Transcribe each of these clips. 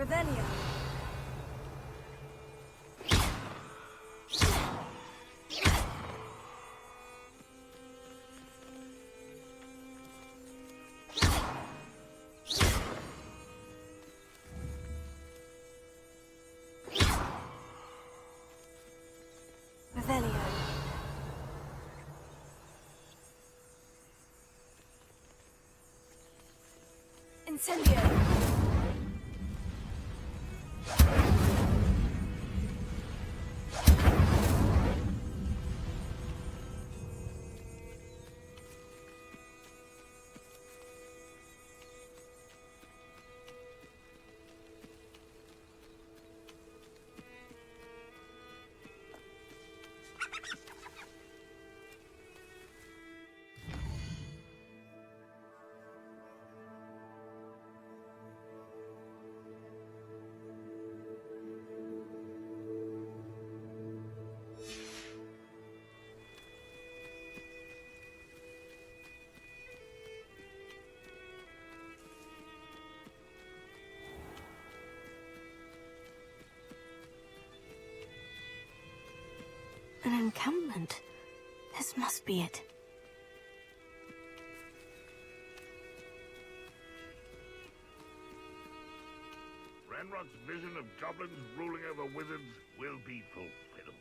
Revelio. Revelio. Incendio. An encampment. This must be it. Ranrock's vision of goblins ruling over wizards will be fulfilled.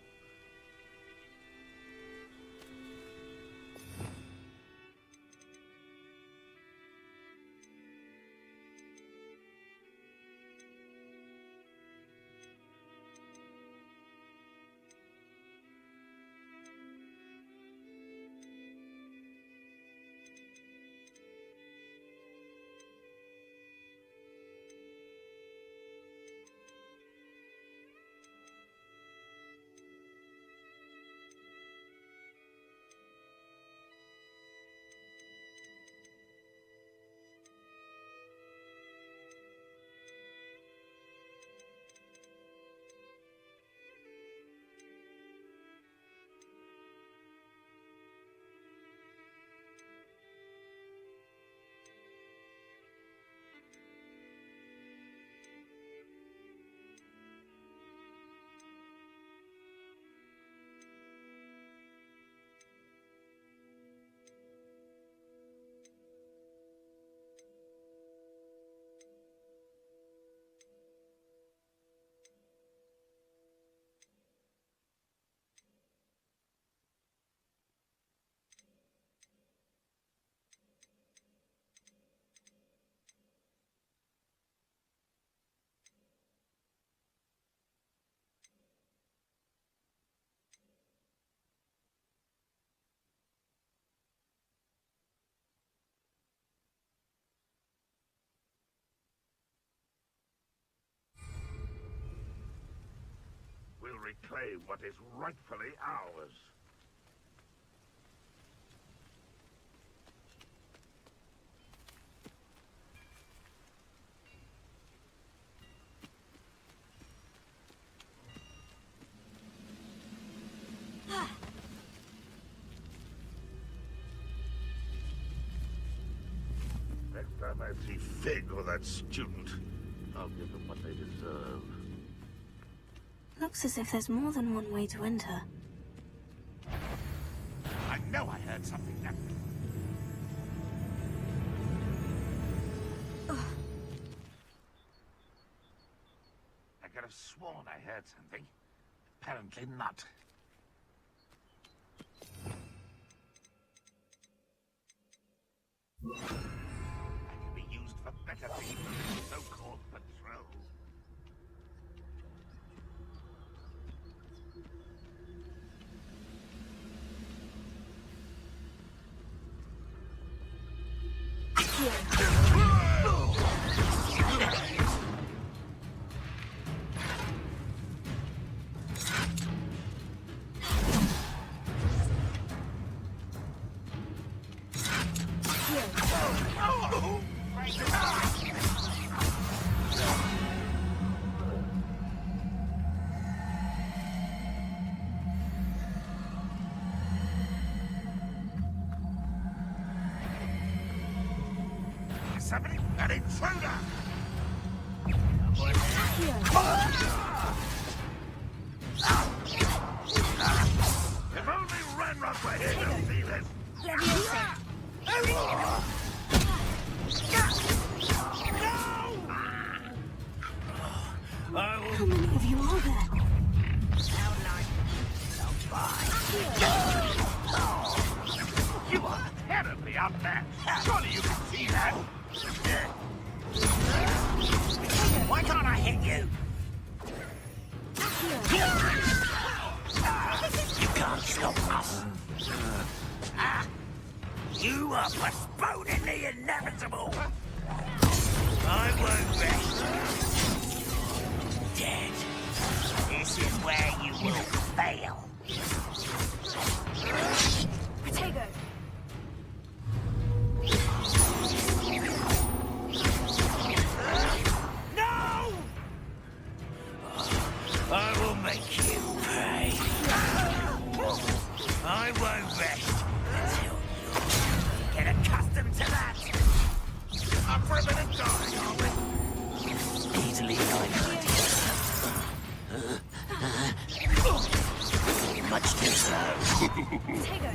We'll reclaim what is rightfully ours. Necromancy fig with that student. I'll give them what they deserve. Looks as if there's more than one way to enter. I know I heard something now. I could have sworn I heard something. Apparently not. I can be used for better things than so-called patrol. Somebody, an intruder! If only Ranrock were here to see this. How many of you are there? You are terribly outmatched. Surely you can see that. Why can't I hit you? You can't stop us. You are postponing the inevitable. I won't rest. Dead. This is where you will fail. Protego. No! I will make you pay. I won't rest until you get accustomed to that. I'm for a bit of dying, are we? Easily much too slow. Protego.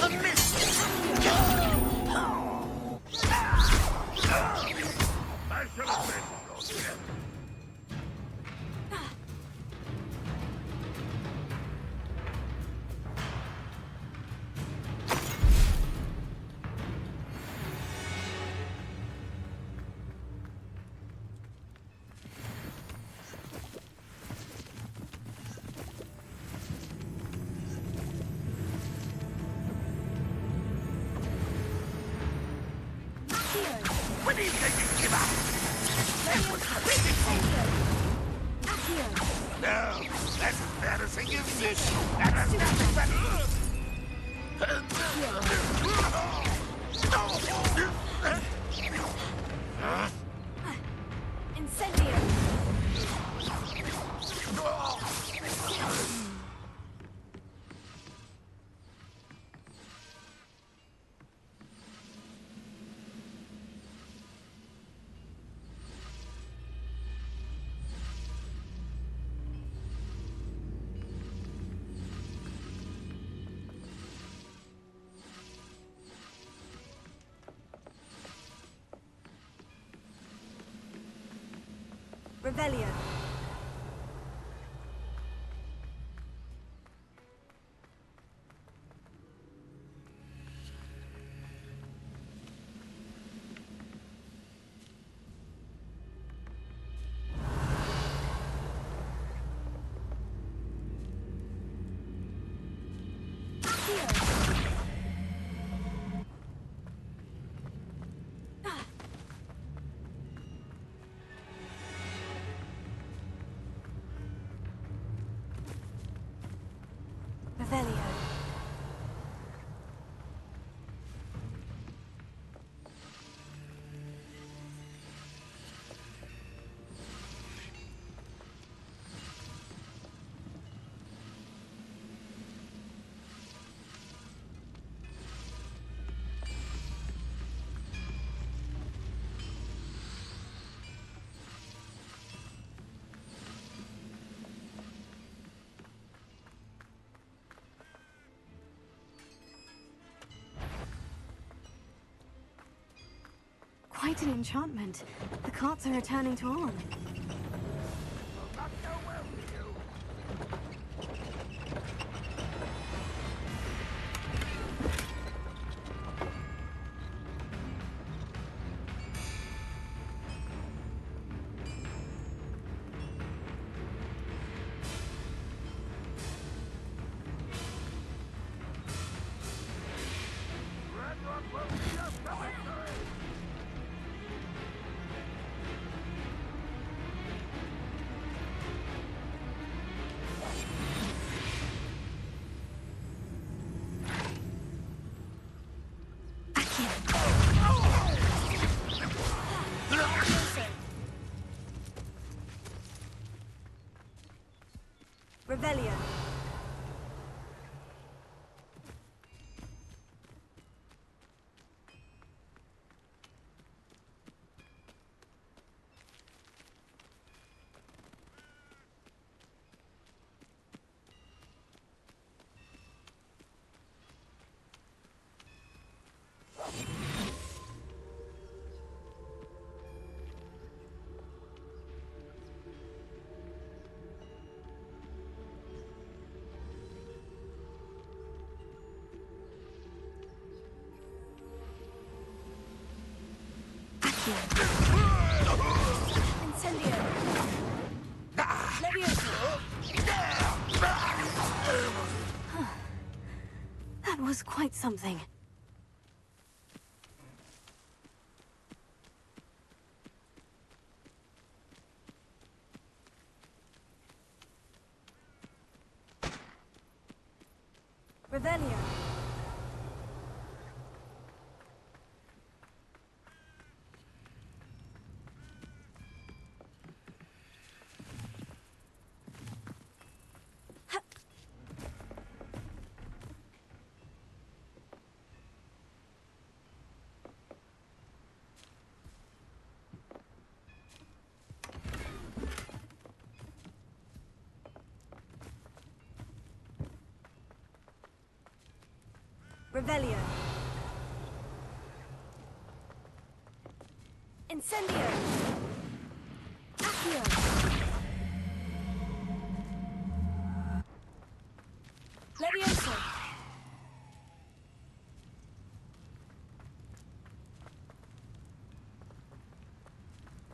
A miss! I should have been your step. When do you think you give up? That was critical! No, that's embarrassing, isn't it? That's Incendio. Rebellion. Revelio. Quite an enchantment. The carts are returning to on. not go well with you. Ranrock will be us the victory! Revelio. Accio. Incendio. Levioso. That was quite something. Revelio. Revelio. Incendio. Accio. Levioso.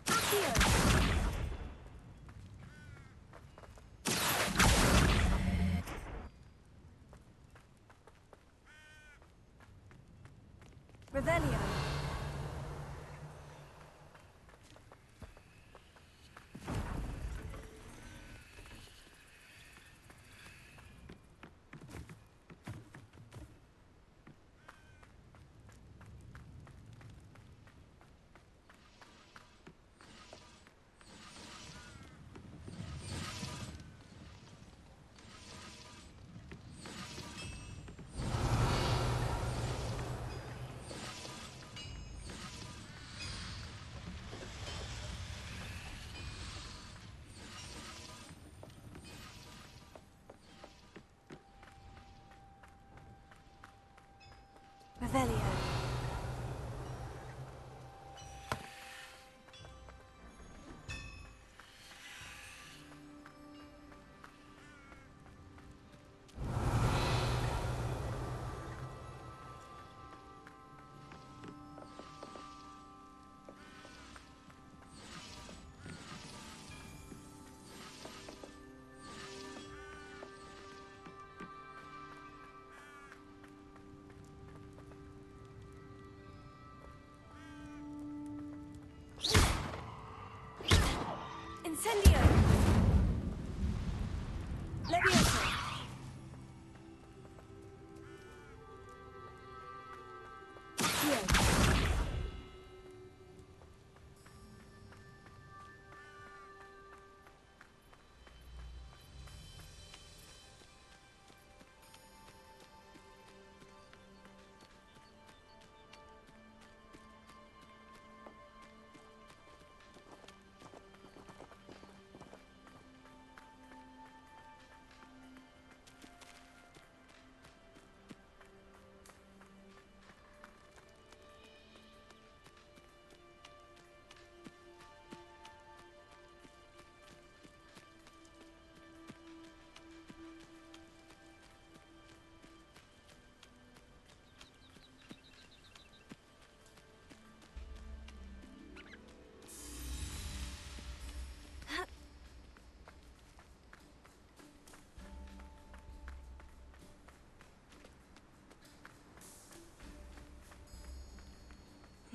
Accio. Revelio. Revelio. Incendio. Levioso. Accio.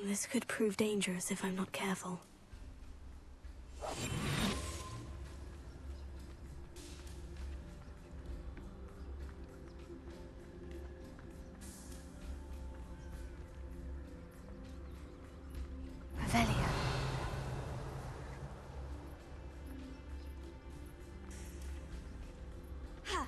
This could prove dangerous if I'm not careful. Revelio. Ha!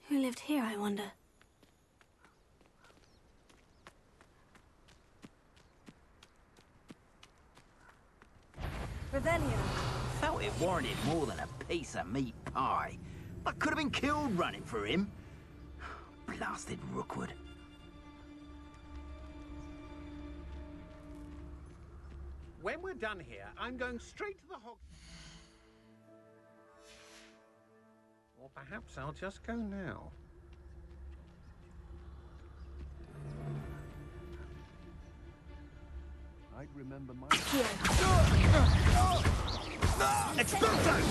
Who lived here, I wonder? Revelio. Felt it warranted more than a piece of meat pie. I could have been killed running for him. Blasted Rookwood. When we're done here, I'm going straight to the Hog... Or perhaps I'll just go now. I'd remember my... Explosion!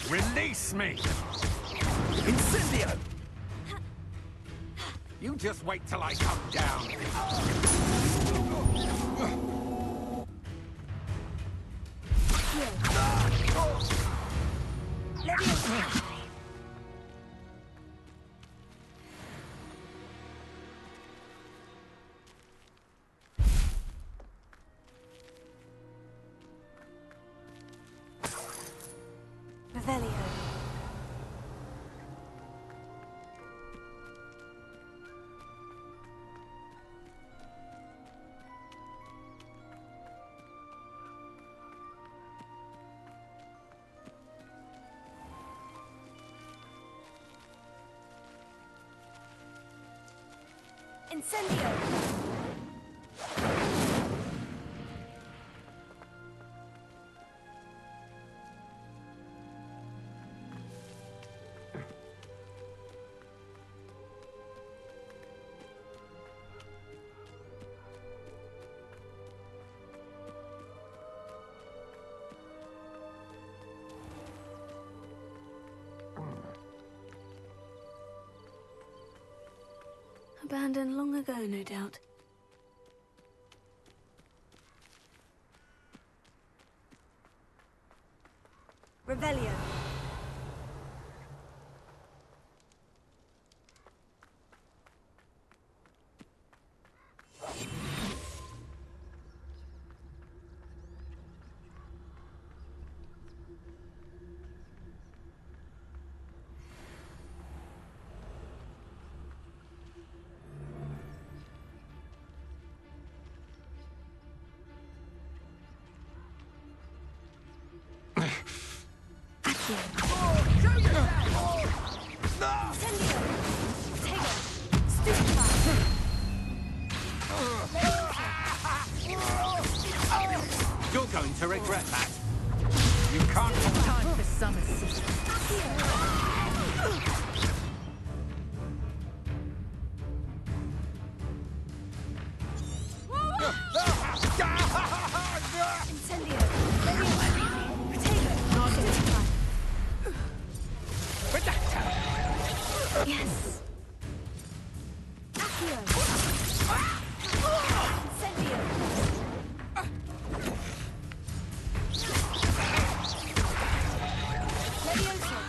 Release me! Incendio! You just wait till I come down. Revelio. Incendio! Abandoned long ago, no doubt. Revelio. You're going to regret that. You can't have time for summer season. Yes. Accio. Incendio. Levioso.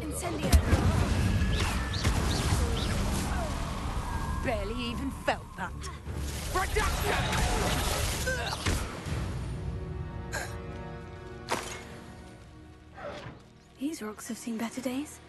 Incendio. Barely even felt that. These rocks have seen better days.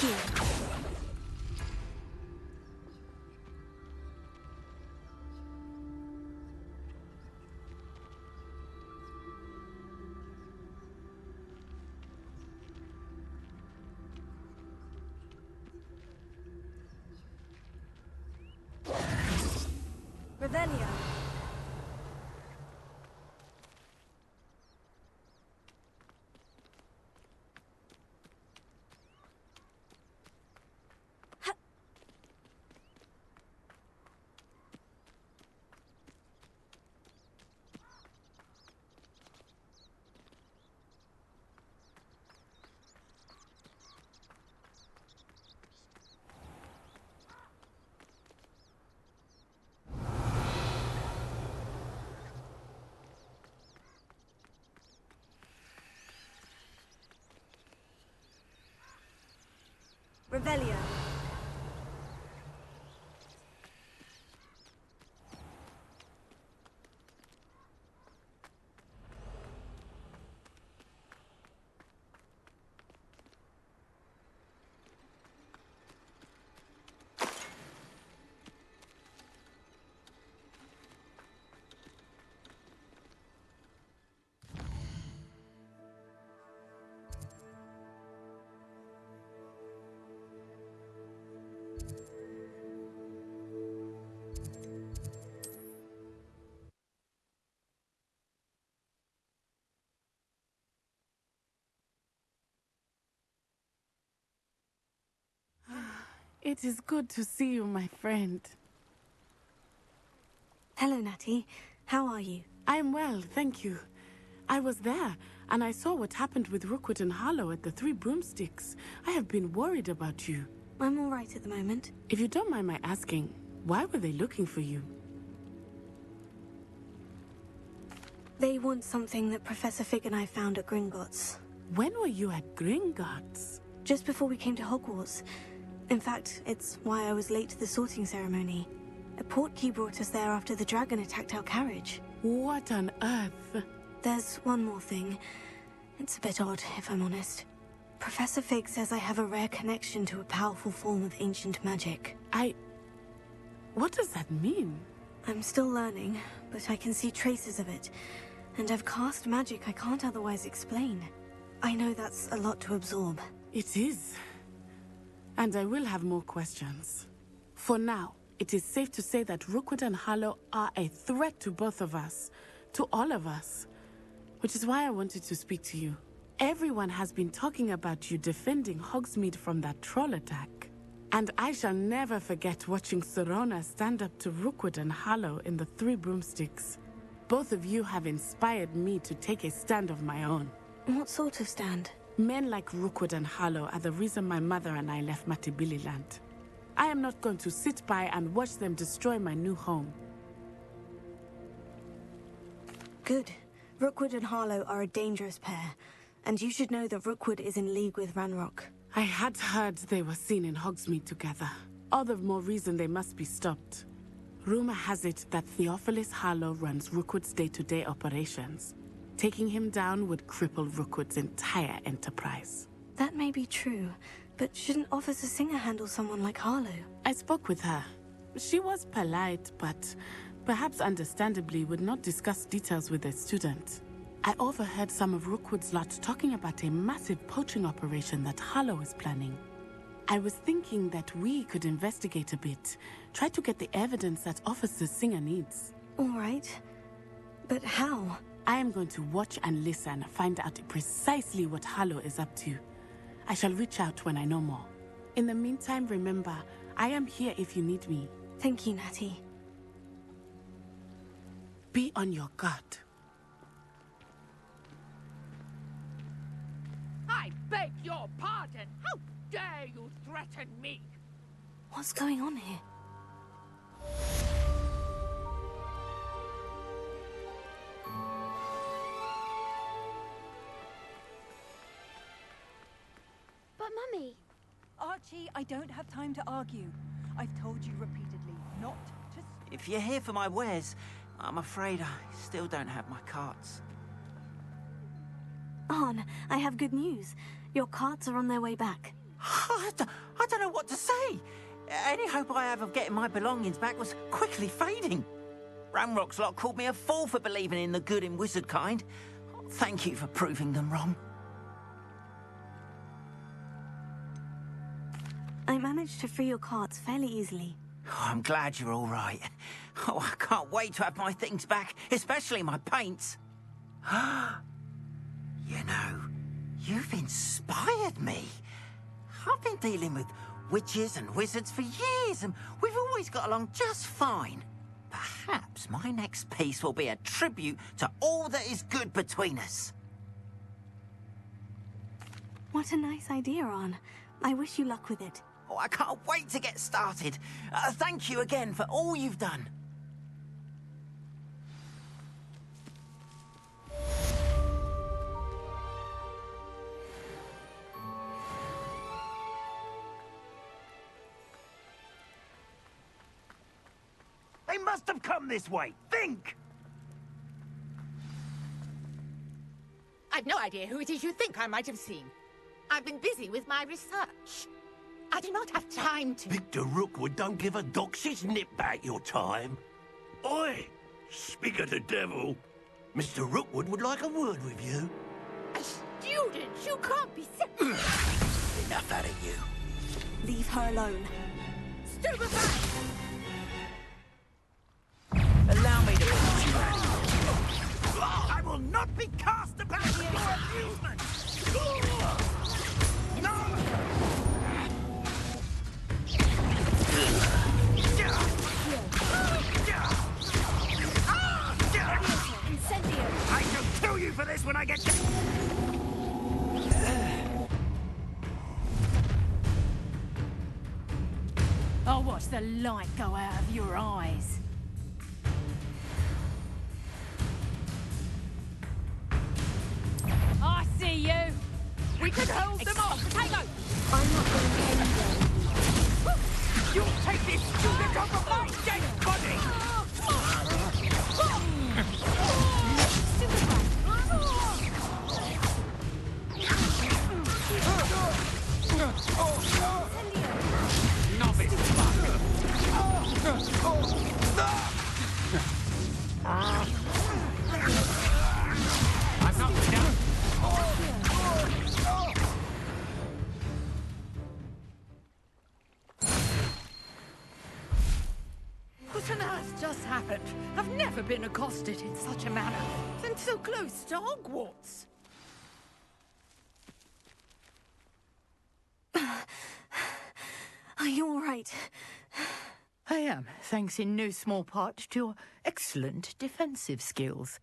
Here. Revelio. Revelio. It is good to see you, my friend. Hello, Natty. How are you? I'm well, thank you. I was there, and I saw what happened with Rookwood and Harlow at the Three Broomsticks. I have been worried about you. I'm all right at the moment. If you don't mind my asking, why were they looking for you? They want something that Professor Fig and I found at Gringotts. When were you at Gringotts? Just before we came to Hogwarts. In fact, it's why I was late to the sorting ceremony. A portkey brought us there after the dragon attacked our carriage. What on earth? There's one more thing. It's a bit odd, if I'm honest. Professor Fig says I have a rare connection to a powerful form of ancient magic. What does that mean? I'm still learning, but I can see traces of it. And I've cast magic I can't otherwise explain. I know that's a lot to absorb. It is. And I will have more questions. For now, it is safe to say that Rookwood and Harlow are a threat to both of us. To all of us. Which is why I wanted to speak to you. Everyone has been talking about you defending Hogsmeade from that troll attack. And I shall never forget watching Serona stand up to Rookwood and Harlow in the Three Broomsticks. Both of you have inspired me to take a stand of my own. What sort of stand? Men like Rookwood and Harlow are the reason my mother and I left Matabeleland. I am not going to sit by and watch them destroy my new home. Good. Rookwood and Harlow are a dangerous pair. And you should know that Rookwood is in league with Ranrock. I had heard they were seen in Hogsmeade together. All the more reason they must be stopped. Rumor has it that Theophilus Harlow runs Rookwood's day-to-day operations. Taking him down would cripple Rookwood's entire enterprise. That may be true, but shouldn't Officer Singer handle someone like Harlow? I spoke with her. She was polite, but perhaps understandably would not discuss details with a student. I overheard some of Rookwood's lot talking about a massive poaching operation that Harlow is planning. I was thinking that we could investigate a bit, try to get the evidence that Officer Singer needs. All right. But how? I am going to watch and listen, find out precisely what Harlow is up to. I shall reach out when I know more. In the meantime, remember, I am here if you need me. Thank you, Natty. Be on your guard. I beg your pardon. How dare you threaten me? What's going on here? But Mummy... Archie, I don't have time to argue. I've told you repeatedly not to... If you're here for my wares, I'm afraid I still don't have my carts. Arn, I have good news. Your carts are on their way back. I don't know what to say. Any hope I have of getting my belongings back was quickly fading. Ramrock's lot called me a fool for believing in the good in wizard kind. Thank you for proving them wrong. I managed to free your carts fairly easily. Oh, I'm glad you're all right. Oh, I can't wait to have my things back, especially my paints. You know, you've inspired me. I've been dealing with witches and wizards for years, and we've always got along just fine. Perhaps my next piece will be a tribute to all that is good between us. What a nice idea, Ron. I wish you luck with it. Oh, I can't wait to get started. Thank you again for all you've done. They must have come this way. Think! I've no idea who it is you think I might have seen. I've been busy with my research. I do not have time to... Victor Rookwood don't give a doxy's nip back your time. Oi! Speak of the devil. Mr. Rookwood would like a word with you. A student? You can't be serious. Enough out of you. Leave her alone. Stupefy! Allow me to put you out. I will not be cast about for your amusement! No! I shall kill you for this when I get to... I'll watch the light go out of your eyes. I see you. We can hold them off. Potato! I'm not going anywhere. You'll take this student off of my dead body! Novice I'm not down. What on earth just happened? I've never been accosted in such a manner. And so close to Hogwarts. Are you all right? I am, thanks in no small part to your excellent defensive skills.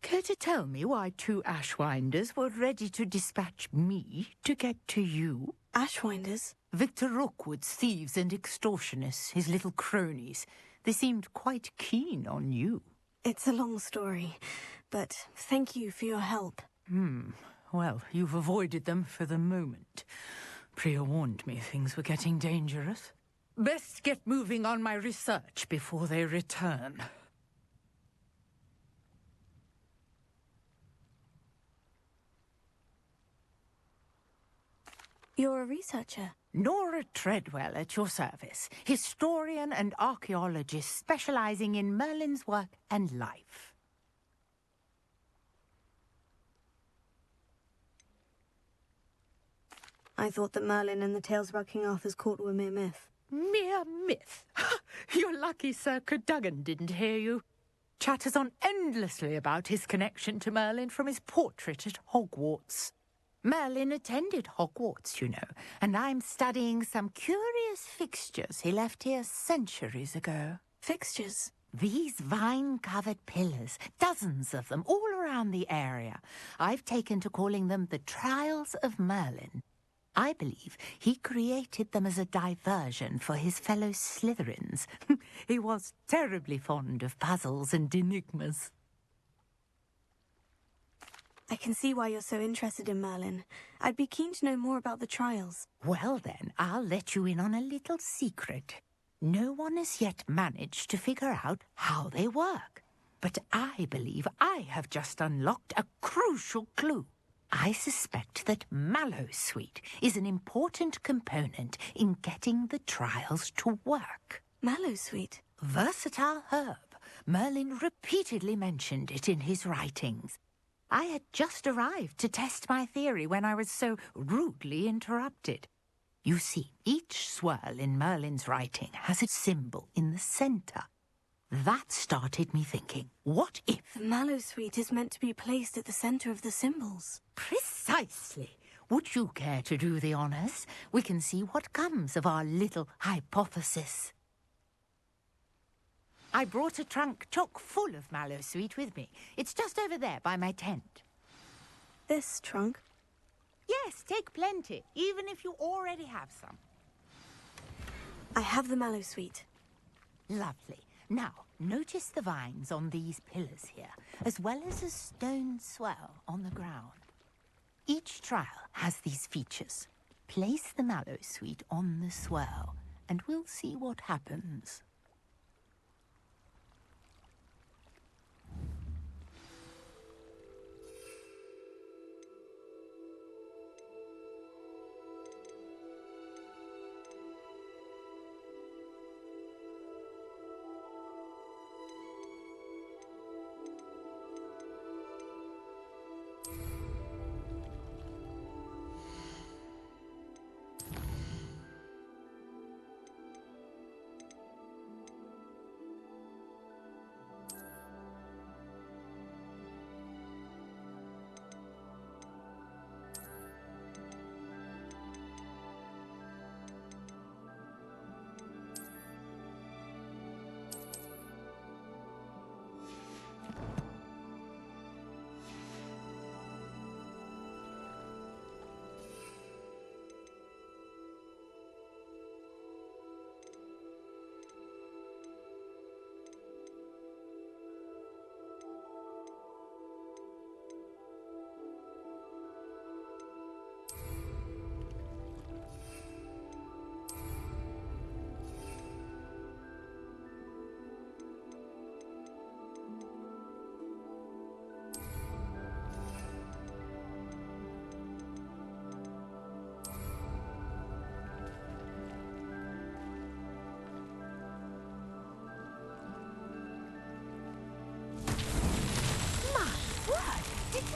Care to tell me why two Ashwinders were ready to dispatch me to get to you? Ashwinders? Victor Rookwood's thieves and extortionists, his little cronies. They seemed quite keen on you. It's a long story, but thank you for your help. Well, you've avoided them for the moment. Priya warned me things were getting dangerous. Best get moving on my research before they return. You're a researcher? Nora Treadwell at your service, historian and archaeologist specializing in Merlin's work and life. I thought that Merlin and the tales about King Arthur's court were mere myth. Mere myth? You're lucky Sir Cadogan didn't hear you. Chatters on endlessly about his connection to Merlin from his portrait at Hogwarts. Merlin attended Hogwarts, you know, and I'm studying some curious fixtures he left here centuries ago. Fixtures? These vine-covered pillars, dozens of them, all around the area. I've taken to calling them the Trials of Merlin. I believe he created them as a diversion for his fellow Slytherins. He was terribly fond of puzzles and enigmas. I can see why you're so interested in Merlin. I'd be keen to know more about the trials. Well then, I'll let you in on a little secret. No one has yet managed to figure out how they work. But I believe I have just unlocked a crucial clue. I suspect that mallowsweet is an important component in getting the trials to work. Mallowsweet? Versatile herb. Merlin repeatedly mentioned it in his writings. I had just arrived to test my theory when I was so rudely interrupted. You see, each swirl in Merlin's writing has a symbol in the center. That started me thinking, what if... The mallowsweet is meant to be placed at the center of the symbols. Precisely. Would you care to do the honors? We can see what comes of our little hypothesis. I brought a trunk chock full of mallowsweet with me. It's just over there by my tent. This trunk? Yes, take plenty, even if you already have some. I have the mallowsweet. Lovely. Now, notice the vines on these pillars here, as well as a stone swell on the ground. Each trial has these features. Place the mallowsweet on the swell, and we'll see what happens.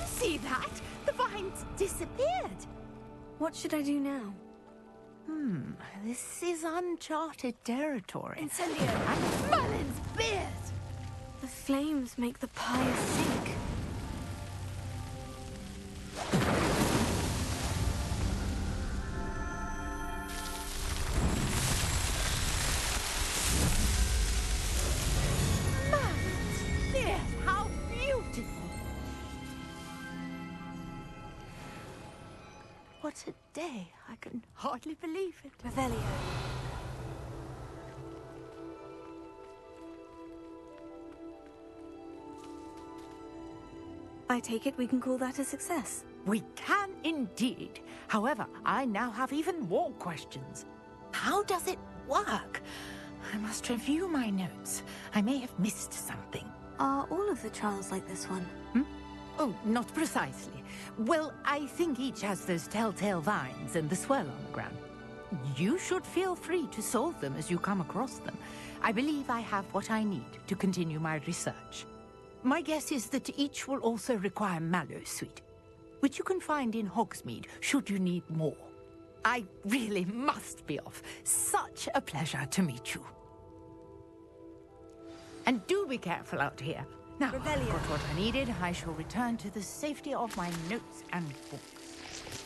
See that? The vines disappeared. What should I do now? This is uncharted territory. Incendio! And Merlin's beard! The flames make the pyre sink. Merlin's beard! How beautiful! What a day. I can hardly believe it. Revelio. I take it we can call that a success. We can indeed. However, I now have even more questions. How does it work? I must review my notes. I may have missed something. Are all of the trials like this one? Oh, not precisely. Well, I think each has those telltale vines and the swirl on the ground. You should feel free to solve them as you come across them. I believe I have what I need to continue my research. My guess is that each will also require mallowsweet, which you can find in Hogsmeade should you need more. I really must be off. Such a pleasure to meet you. And do be careful out here. Now, I've got what I needed. I shall return to the safety of my notes and books.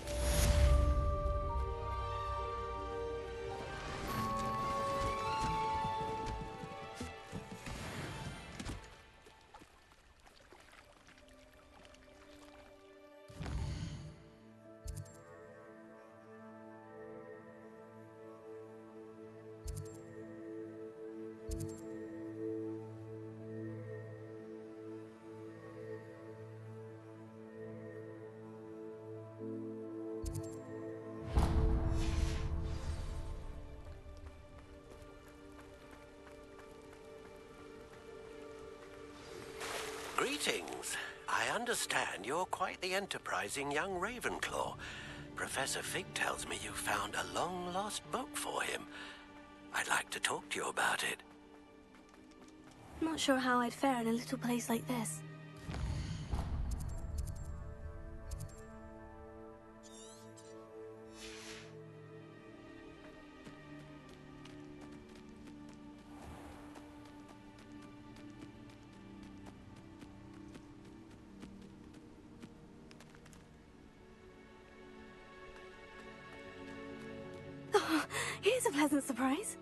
Greetings. I understand you're quite the enterprising young Ravenclaw. Professor Fig tells me you found a long-lost book for him. I'd like to talk to you about it. Not sure how I'd fare in a little place like this. Oh, here's a pleasant surprise.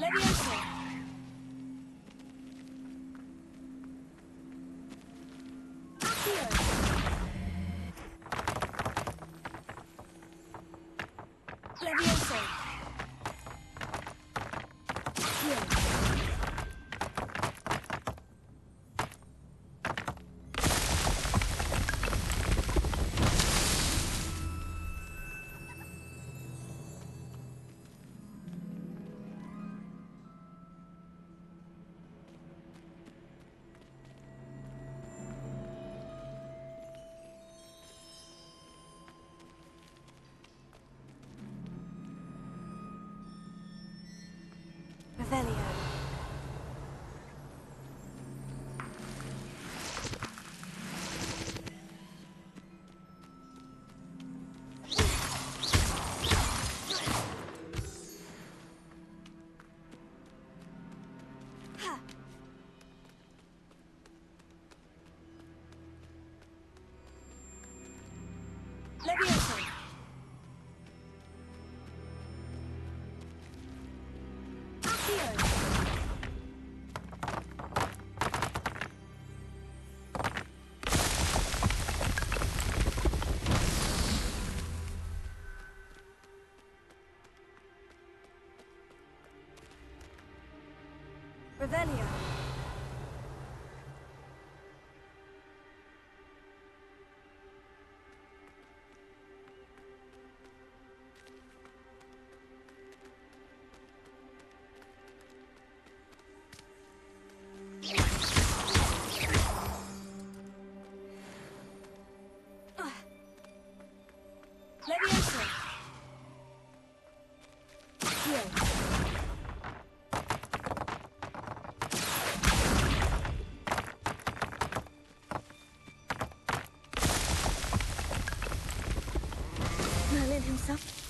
Leviosa! Accio! Leviosa! Accio! Revelio. Leviosa! Accio! Revelio. Leviosa! Accio! Merlin himself.